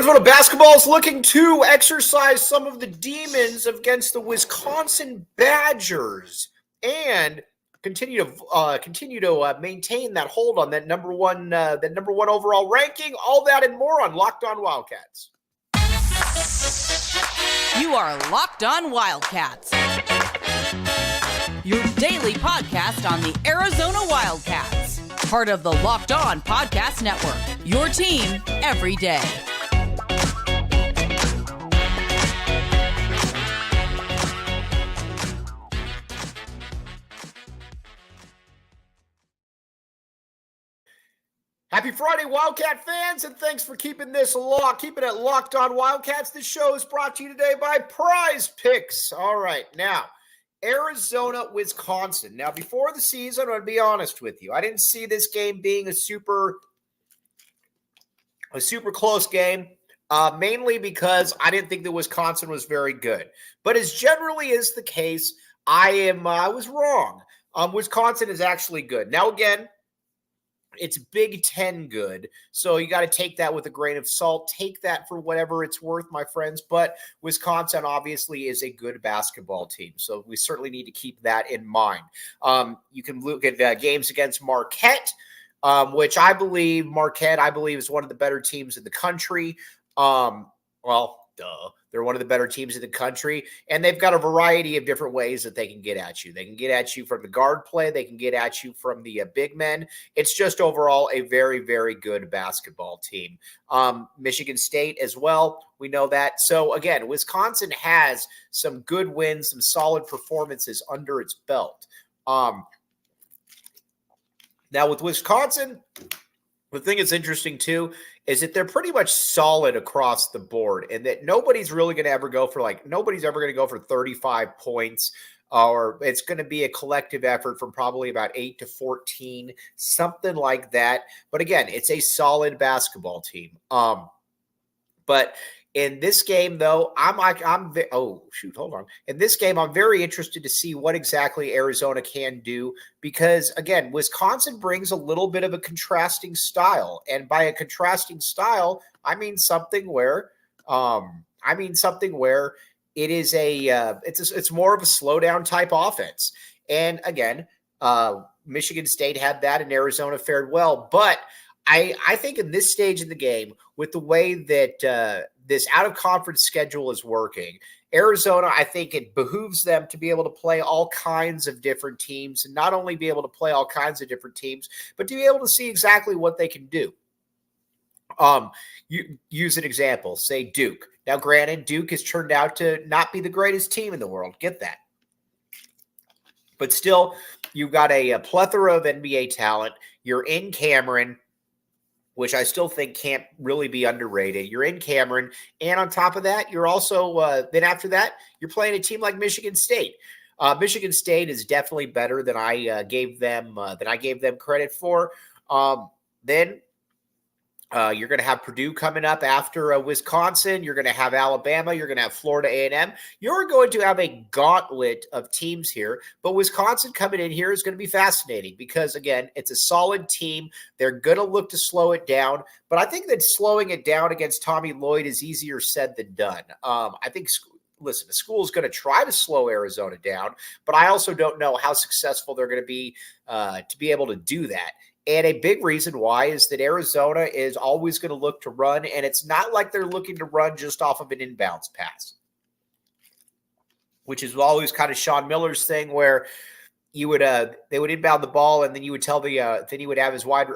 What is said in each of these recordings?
Arizona basketball is looking to exercise some of the demons against the Wisconsin Badgers and continue to maintain that hold on that number one overall ranking. All that and more on Locked On Wildcats. You are Locked On Wildcats, your daily podcast on the Arizona Wildcats, part of the Locked On Podcast Network, your team every day. Happy Friday, Wildcat fans, and thanks for keeping it Locked On Wildcats. This show is brought to you today by PrizePicks. All right, now, Arizona, Wisconsin. Now, before the season, I'm going to be honest with you. I didn't see this game being a super close game, mainly because I didn't think that Wisconsin was very good. But as generally is the case, I was wrong. Wisconsin is actually good. Now, again, it's Big Ten good, so you got to take that with a grain of salt. Take that for whatever it's worth, my friends. But Wisconsin obviously is a good basketball team, so we certainly need to keep that in mind. You can look at games against Marquette, which Marquette is one of the better teams in the country. They're one of the better teams in the country, and they've got a variety of different ways that they can get at you. They can get at you from the guard play. They can get at you from the big men. It's just overall a very, very good basketball team. Michigan State as well. We know that. So, again, Wisconsin has some good wins, some solid performances under its belt. Now, with Wisconsin, the thing that's interesting, too, is that they're pretty much solid across the board and that nobody's ever going to go for 35 points, or it's going to be a collective effort from probably about 8 to 14, something like that. But again, it's a solid basketball team. But in this game, though, In this game, I'm very interested to see what exactly Arizona can do because, again, Wisconsin brings a little bit of a contrasting style. And by a contrasting style, I mean something where it is it's more of a slowdown type offense. And again, Michigan State had that and Arizona fared well. But I think in this stage of the game, with the way that this out-of-conference schedule is working, Arizona, I think it behooves them to be able to play all kinds of different teams, and not only be able to play all kinds of different teams, but to be able to see exactly what they can do. You use an example, say Duke. Now, granted, Duke has turned out to not be the greatest team in the world. Get that. But still, you've got a plethora of NBA talent. You're in Cameron, which I still think can't really be underrated. You're in Cameron, and on top of that, you're also then after that, you're playing a team like Michigan State. Michigan State is definitely better than I gave them credit for. Then you're going to have Purdue coming up after Wisconsin. You're going to have Alabama. You're going to have Florida A&M. You're going to have a gauntlet of teams here. But Wisconsin coming in here is going to be fascinating because, again, it's a solid team. They're going to look to slow it down. But I think that slowing it down against Tommy Lloyd is easier said than done. I think the school is going to try to slow Arizona down, but I also don't know how successful they're going to be able to do that. And a big reason why is that Arizona is always going to look to run, and it's not like they're looking to run just off of an inbounds pass, which is always kind of Sean Miller's thing where they would inbound the ball, and then you would tell then he would have his wide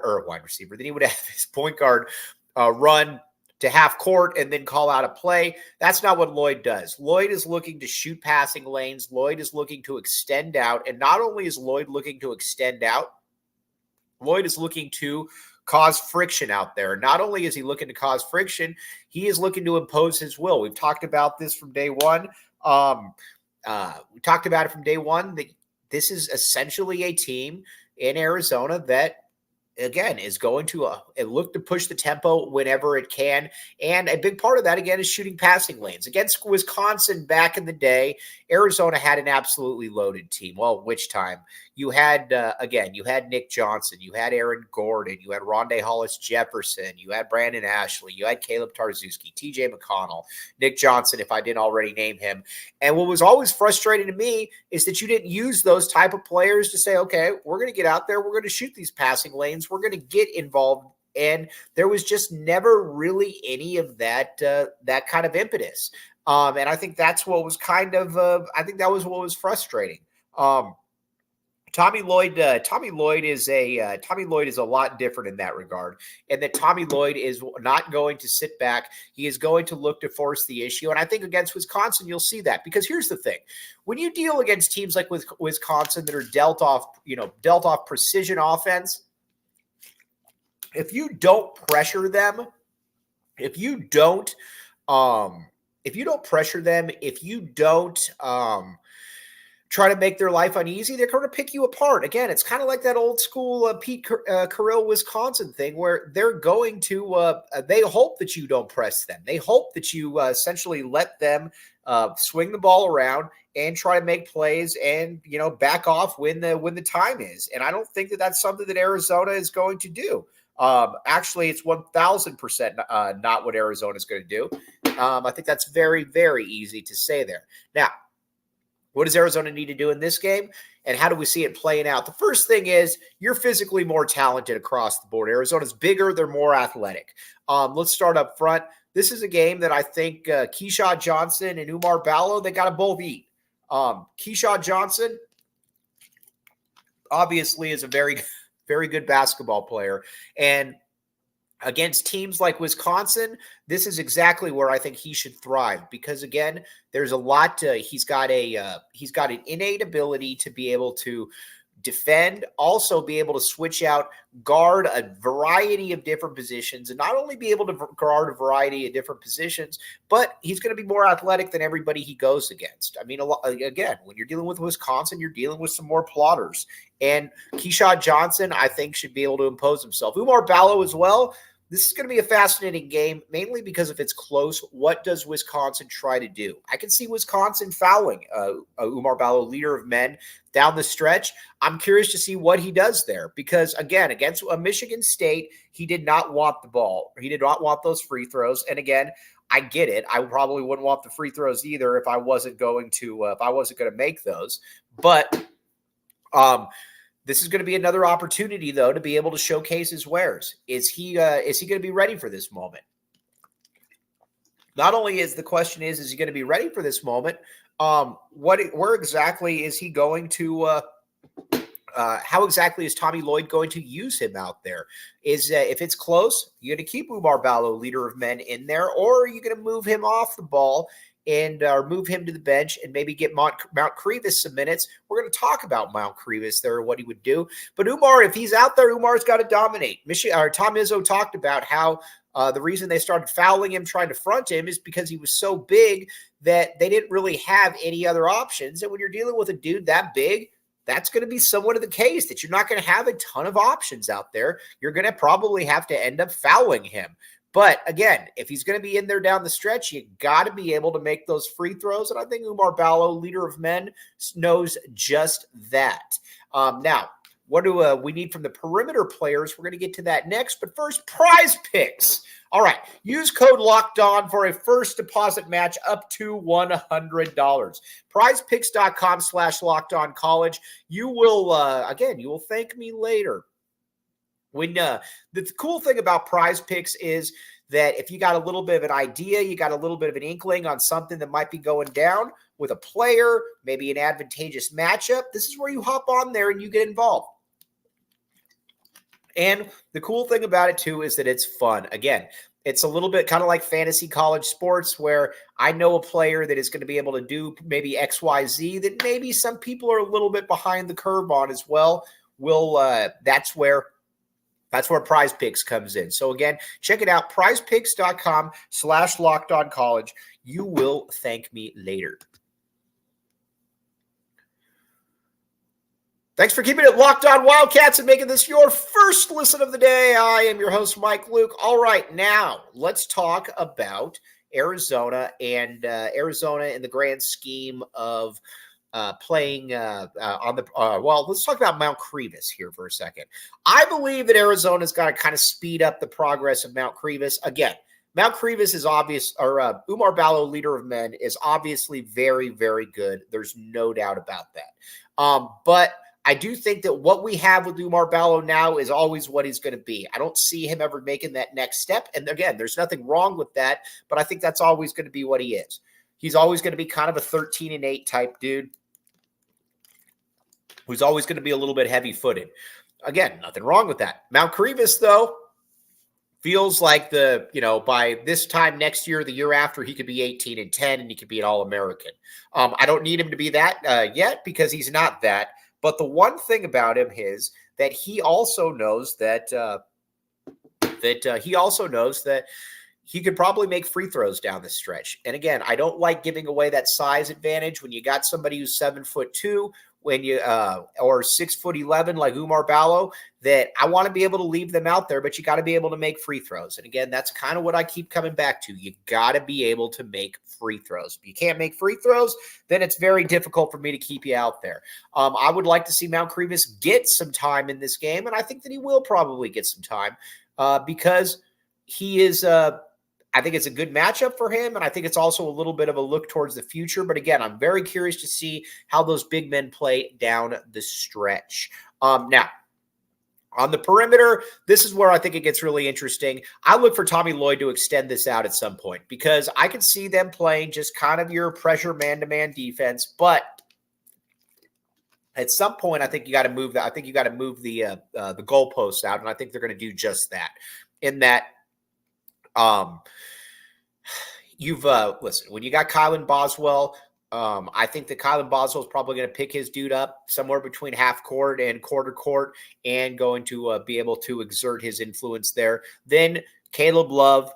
receiver, then he would have his point guard run to half court and then call out a play. That's not what Lloyd does. Lloyd is looking to shoot passing lanes. Lloyd is looking to extend out, and not only is Lloyd looking to extend out, Lloyd is looking to cause friction out there. Not only is he looking to cause friction, he is looking to impose his will. We've talked about this from day one. We talked about it from day one that this is essentially a team in Arizona that, again, is going to look to push the tempo whenever it can. And a big part of that, again, is shooting passing lanes. Against Wisconsin back in the day, Arizona had an absolutely loaded team. Well, which time? you had, again, you had Nick Johnson, you had Aaron Gordon, you had Rondé Hollis-Jefferson, you had Brandon Ashley, you had Caleb Tarczewski, TJ McConnell, Nick Johnson, if I didn't already name him. And what was always frustrating to me is that you didn't use those type of players to say, okay, we're going to get out there, we're going to shoot these passing lanes, we're going to get involved. And there was just never really any of that that kind of impetus. And I think that's what was kind of I think that was what was frustrating. Tommy Lloyd is a lot different in that regard, and that Tommy Lloyd is not going to sit back. He is going to look to force the issue. And I think against Wisconsin, you'll see that, because here's the thing: when you deal against teams like with Wisconsin that are dealt off precision offense, if you don't pressure them, if you don't pressure them, if you don't try to make their life uneasy, they're going to pick you apart. Again, it's kind of like that old school Pete Carrill, Wisconsin thing, where they're going to they hope that you don't press them. They hope that you essentially let them swing the ball around and try to make plays and, back off when the time is. And I don't think that that's something that Arizona is going to do. Actually, it's 1,000% not what Arizona is going to do. I think that's very, very easy to say there. Now, what does Arizona need to do in this game, and how do we see it playing out? The first thing is you're physically more talented across the board. Arizona's bigger. They're more athletic. Let's start up front. This is a game that I think Keyshawn Johnson and Umar Ballo, they got to both eat. Keyshawn Johnson obviously is a very, very good basketball player, and against teams like Wisconsin, this is exactly where I think he should thrive, because again, there's a lot he's got an innate ability to be able to defend, also be able to switch out, guard a variety of different positions, and not only be able to guard a variety of different positions, but he's going to be more athletic than everybody he goes against. I mean, again, when you're dealing with Wisconsin, you're dealing with some more plotters, and Keyshawn Johnson, I think, should be able to impose himself. Umar Ballo as well. This is going to be a fascinating game, mainly because if it's close, what does Wisconsin try to do? I can see Wisconsin fouling Umar Ballo, leader of men, down the stretch. I'm curious to see what he does there, because, again, against Michigan State, he did not want the ball. He did not want those free throws. And, again, I get it. I probably wouldn't want the free throws either if I wasn't going to make those. But this is going to be another opportunity, though, to be able to showcase his wares. Is he going to be ready for this moment? Not only is the question is he going to be ready for this moment? Where exactly is he going to? How exactly is Tommy Lloyd going to use him out there? If it's close, you're going to keep Umar Ballo, leader of men, in there, or are you going to move him off the ball and move him to the bench and maybe get Mount Crevis some minutes? We're going to talk about Mount Crevis there, what he would do. But Umar, if he's out there, Umar's got to dominate. Tom Izzo talked about how the reason they started fouling him, trying to front him, is because he was so big that they didn't really have any other options. And when you're dealing with a dude that big, that's going to be somewhat of the case, that you're not going to have a ton of options out there. You're going to probably have to end up fouling him. But again, if he's going to be in there down the stretch, you got to be able to make those free throws. And I think Umar Ballo, leader of men, knows just that. Now, what do we need from the perimeter players? We're going to get to that next. But first, PrizePicks. All right. Use code LOCKEDON for a first deposit match up to $100. PrizePicks.com/LockedOnCollege. You will thank me later. When the cool thing about PrizePicks is that if you got a little bit of an idea, you got a little bit of an inkling on something that might be going down with a player, maybe an advantageous matchup, this is where you hop on there and you get involved. And the cool thing about it, too, is that it's fun. Again, it's a little bit kind of like fantasy college sports, where I know a player that is going to be able to do maybe XYZ that maybe some people are a little bit behind the curve on as well. That's where PrizePicks comes in. So again, check it out, prizepicks.com/LockedOnCollege. You will thank me later. Thanks for keeping it locked on Wildcats and making this your first listen of the day. I am your host, Mike Luke. All right, now let's talk about Arizona and Arizona in the grand scheme of playing on the well, let's talk about Mount Crevis here for a second. I believe that Arizona's got to kind of speed up the progress of Mount Crevis. Again, Mount Crevis is obvious, or Umar Ballo, leader of men, is obviously very, very good. There's no doubt about that. But I do think that what we have with Umar Ballo now is always what he's going to be. I don't see him ever making that next step. And again, there's nothing wrong with that, but I think that's always going to be what he is. He's always going to be kind of a 13-8 type dude who's always going to be a little bit heavy-footed. Again, nothing wrong with that. Mount Crevis, though, feels like by this time next year, the year after, he could be 18-10 and he could be an All-American. I don't need him to be that yet because he's not that. But the one thing about him is that he also knows that he could probably make free throws down the stretch. And again, I don't like giving away that size advantage when you got somebody who's 7'2", when you or 6'11" like Umar Ballo, that I want to be able to leave them out there, but you got to be able to make free throws. And again, that's kind of what I keep coming back to. You got to be able to make free throws. If you can't make free throws, then it's very difficult for me to keep you out there. I would like to see Mount Crevis get some time in this game, and I think that he will probably get some time because he is I think it's a good matchup for him, and I think it's also a little bit of a look towards the future. But again, I'm very curious to see how those big men play down the stretch. Now, on the perimeter, this is where I think it gets really interesting. I look for Tommy Lloyd to extend this out at some point because I can see them playing just kind of your pressure man-to-man defense. But at some point, I think you got to move that. I think you got to move the goalposts out, and I think they're going to do just that. In that, listen, when you got Kylan Boswell, I think that Kylan Boswell is probably going to pick his dude up somewhere between half court and quarter court and going to be able to exert his influence there. Then Caleb Love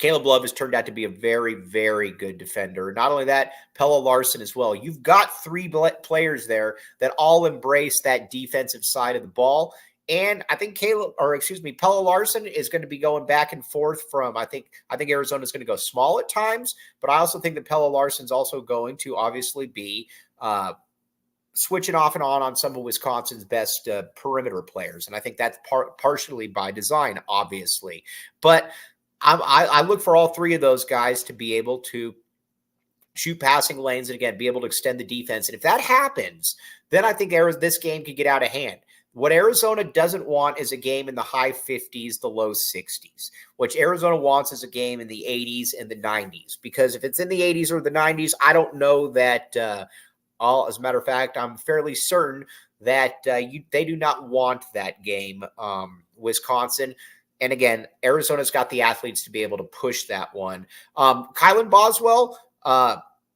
has turned out to be a very, very good defender. Not only that, Pelle Larsson as well. You've got three players there that all embrace that defensive side of the ball. And I think Pelle Larsson is going to be going back and forth from, I think Arizona is going to go small at times, but I also think that Pelle Larsson's also going to obviously be switching off and on some of Wisconsin's best perimeter players. And I think that's partially by design, obviously. But I look for all three of those guys to be able to shoot passing lanes and, again, be able to extend the defense. And if that happens, then I think this game could get out of hand. What Arizona doesn't want is a game in the high 50s, the low 60s. What Arizona wants is a game in the 80s and the 90s. Because if it's in the 80s or the 90s, I don't know that as a matter of fact, I'm fairly certain that they do not want that game, Wisconsin. And again, Arizona's got the athletes to be able to push that one. Kylan Boswell,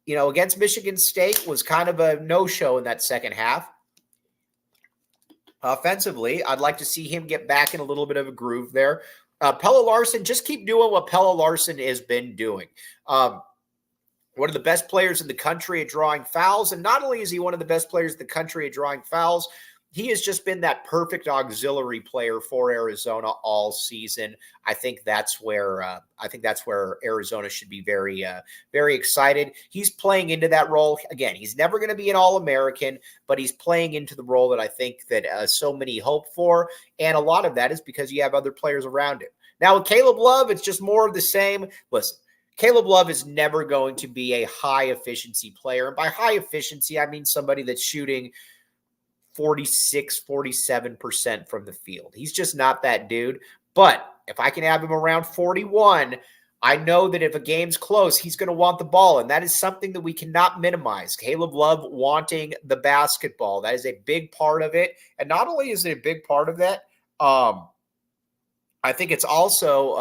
against Michigan State was kind of a no-show in that second half. Offensively, I'd like to see him get back in a little bit of a groove there. Pelle Larsson, just keep doing what Pelle Larsson has been doing. One of the best players in the country at drawing fouls. And not only is he one of the best players in the country at drawing fouls, he has just been that perfect auxiliary player for Arizona all season. I think that's where Arizona should be very, very excited. He's playing into that role. Again, he's never going to be an All-American, but he's playing into the role that I think that so many hope for. And a lot of that is because you have other players around him. Now with Caleb Love, it's just more of the same. Listen, Caleb Love is never going to be a high-efficiency player. And by high efficiency, I mean somebody that's shooting 46, 47% from the field. He's just not that dude. But if I can have him around 41, I know that if a game's close, he's going to want the ball. And that is something that we cannot minimize. Caleb Love wanting the basketball. That is a big part of it. And not only is it a big part of that, I think it's also,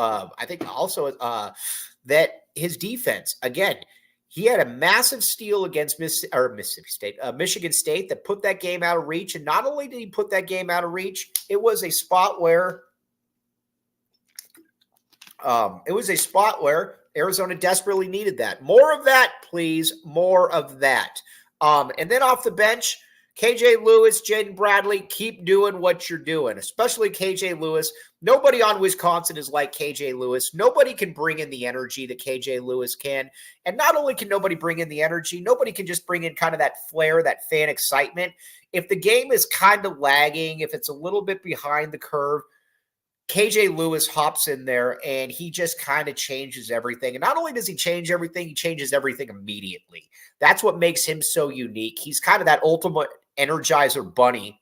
that his defense, again, he had a massive steal against Michigan State that put that game out of reach. And not only did he put that game out of reach, it was a spot where Arizona desperately needed that. More of that, please. More of that. And then off the bench, KJ Lewis, Jaden Bradley, keep doing what you're doing, especially KJ Lewis. Nobody on Wisconsin is like KJ Lewis. Nobody can bring in the energy that KJ Lewis can. And not only can nobody bring in the energy, nobody can just bring in kind of that flair, that fan excitement. If the game is kind of lagging, if it's a little bit behind the curve, KJ Lewis hops in there and he just kind of changes everything. And not only does he change everything, he changes everything immediately. That's what makes him so unique. He's kind of that ultimate energizer bunny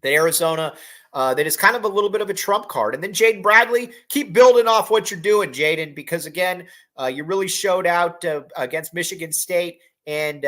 that Arizona, that is kind of a little bit of a trump card. And then Jaden Bradley, keep building off what you're doing, Jaden, because again, you really showed out against Michigan State, and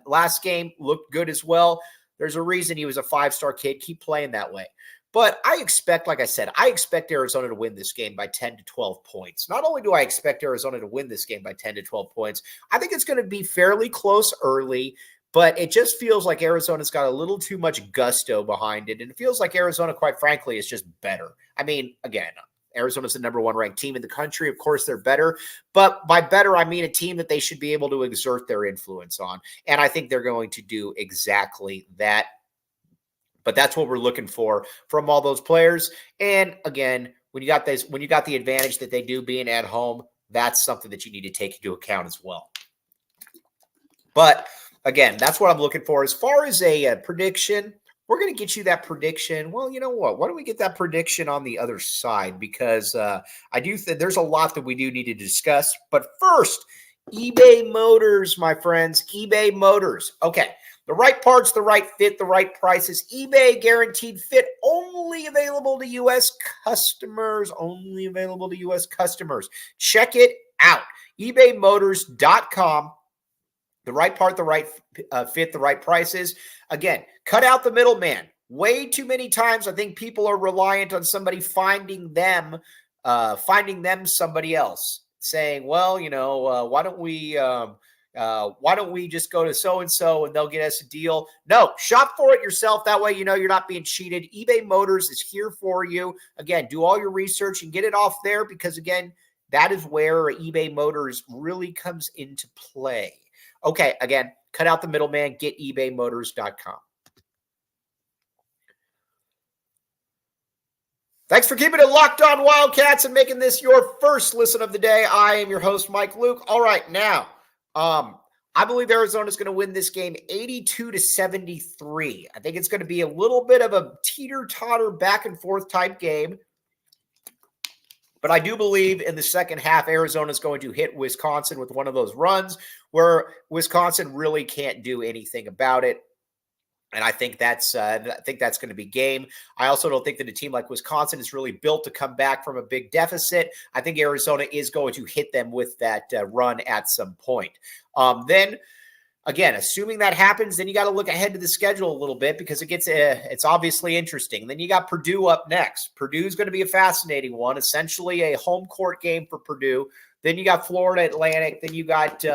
last game looked good as well. There's a reason he was a 5-star kid. Keep playing that way. But I expect, like I said, I expect Arizona to win this game by 10 to 12 points. Not only do I expect Arizona to win this game by 10 to 12 points, I think it's going to be fairly close early, but it just feels like Arizona's got a little too much gusto behind it. And it feels like Arizona, quite frankly, is just better. I mean, again, Arizona's the number 1 ranked team in the country. Of course, they're better. But by better, I mean a team that they should be able to exert their influence on. And I think they're going to do exactly that. But that's what we're looking for from all those players. And again, when you got the advantage that they do being at home, that's something that you need to take into account as well. But again, that's what I'm looking for. As far as a prediction, we're going to get you that prediction. Well, you know what? Why don't we get that prediction on the other side? Because I do think there's a lot that we do need to discuss. But first, eBay Motors, my friends. eBay Motors. Okay. The right parts, the right fit, the right prices. eBay guaranteed fit, only available to U.S. customers. Only available to U.S. customers. Check it out. ebaymotors.com. The right part, the right fit, the right prices. Again, cut out the middleman. Way too many times, I think people are reliant on somebody finding them somebody else, saying, well, you know, why don't we just go to so-and-so and they'll get us a deal? No, shop for it yourself. That way, you know, you're not being cheated. eBay Motors is here for you. Again, do all your research and get it off there, because again, that is where eBay Motors really comes into play. Okay, again, cut out the middleman, get ebaymotors.com. Thanks for keeping it locked on Wildcats and making this your first listen of the day. I am your host, Mike Luke. All right, now, I believe Arizona is going to win this game 82-73. I think it's going to be a little bit of a teeter-totter back-and-forth type game. But I do believe in the second half, Arizona is going to hit Wisconsin with one of those runs where Wisconsin really can't do anything about it. And I think that's going to be game. I also don't think that a team like Wisconsin is really built to come back from a big deficit. I think Arizona is going to hit them with that run at some point. Then, again, assuming that happens, then you got to look ahead to the schedule a little bit, because it's obviously interesting. Then you got Purdue up next. Purdue's going to be a fascinating one, essentially a home court game for Purdue. Then you got Florida Atlantic. Then you've got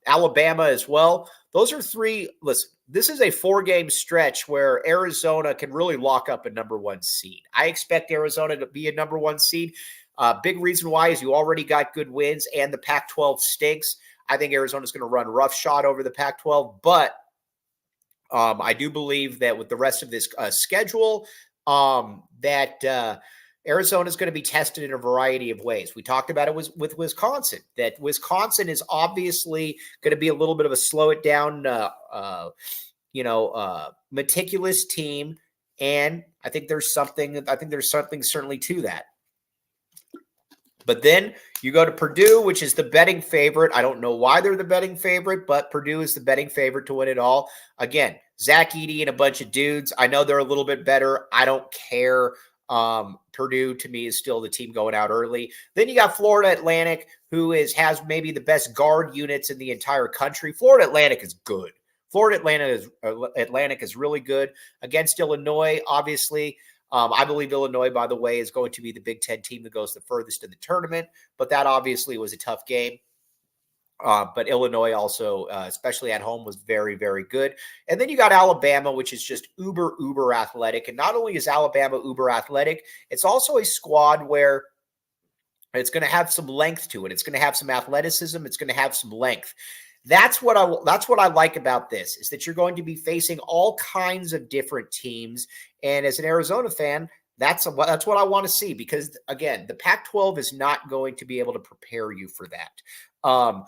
Alabama as well. Those are three. Listen, this is a 4-game stretch where Arizona can really lock up a number 1 seed. I expect Arizona to be a number 1 seed. Big reason why is you already got good wins and the Pac-12 stinks. I think Arizona's going to run roughshod over the Pac-12, but I do believe that with the rest of this schedule, that Arizona is going to be tested in a variety of ways. We talked about it with Wisconsin, that Wisconsin is obviously going to be a little bit of a slow it down, meticulous team. And I think there's something certainly to that. But then you go to Purdue, which is the betting favorite. I don't know why they're the betting favorite, but Purdue is the betting favorite to win it all. Again, Zach Edey and a bunch of dudes. I know they're a little bit better. I don't care. Purdue, to me, is still the team going out early. Then you got Florida Atlantic, who has maybe the best guard units in the entire country. Florida Atlantic is good. Florida Atlantic is really good against Illinois, obviously. I believe Illinois, by the way, is going to be the Big Ten team that goes the furthest in the tournament, but that obviously was a tough game. But Illinois also, especially at home, was very, very good. And then you got Alabama, which is just uber athletic. And not only is Alabama uber athletic, it's also a squad where it's going to have some length to it. It's going to have some athleticism. It's going to have some length. That's what I like about this, is that you're going to be facing all kinds of different teams. And as an Arizona fan, that's what I want to see, because again, the Pac-12 is not going to be able to prepare you for that.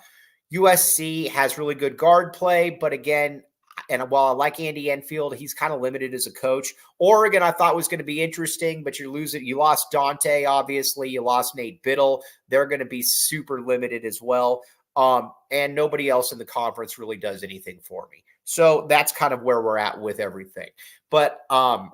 USC has really good guard play, but again, and while I like Andy Enfield, he's kind of limited as a coach. Oregon, I thought was going to be interesting, but you lost Dante, obviously. You lost Nate Biddle. They're going to be super limited as well. And nobody else in the conference really does anything for me. So that's kind of where we're at with everything. But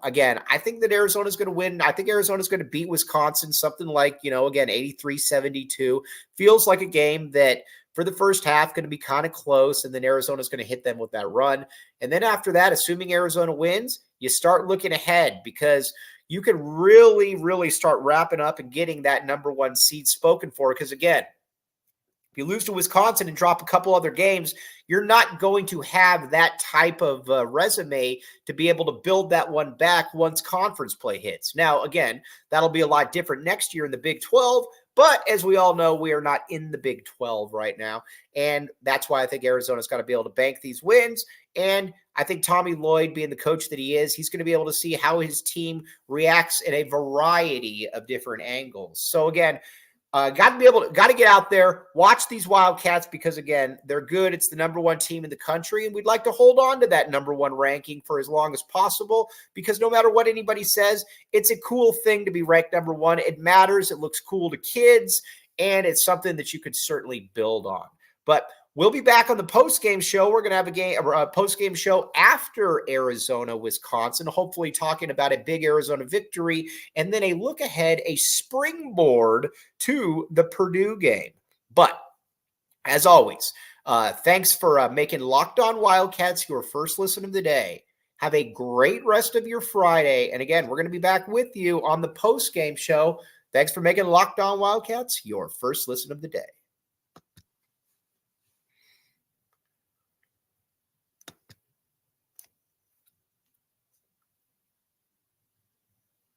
again, I think that Arizona's going to win. I think Arizona's going to beat Wisconsin, something like, again, 83-72. Feels like a game that for the first half going to be kind of close, and then Arizona's going to hit them with that run. And then after that, assuming Arizona wins, you start looking ahead, because you can really, really start wrapping up and getting that number one seed spoken for. Because again, if you lose to Wisconsin and drop a couple other games, you're not going to have that type of resume to be able to build that one back once conference play hits. Now, again, that'll be a lot different next year in the Big 12, but as we all know, we are not in the Big 12 right now, and that's why I think Arizona's got to be able to bank these wins. And I think Tommy Lloyd, being the coach that he is, he's going to be able to see how his team reacts in a variety of different angles. So again, got to get out there, watch these Wildcats, because again, they're good. It's the number one team in the country, and we'd like to hold on to that number one ranking for as long as possible, because no matter what anybody says, it's a cool thing to be ranked number one. It matters. It looks cool to kids, and it's something that you could certainly build on. But we'll be back on the post-game show. We're going to have a post-game show after Arizona, Wisconsin, hopefully talking about a big Arizona victory, and then a look ahead, a springboard to the Purdue game. But as always, thanks for making Locked On Wildcats your first listen of the day. Have a great rest of your Friday. And again, we're going to be back with you on the post-game show. Thanks for making Locked On Wildcats your first listen of the day.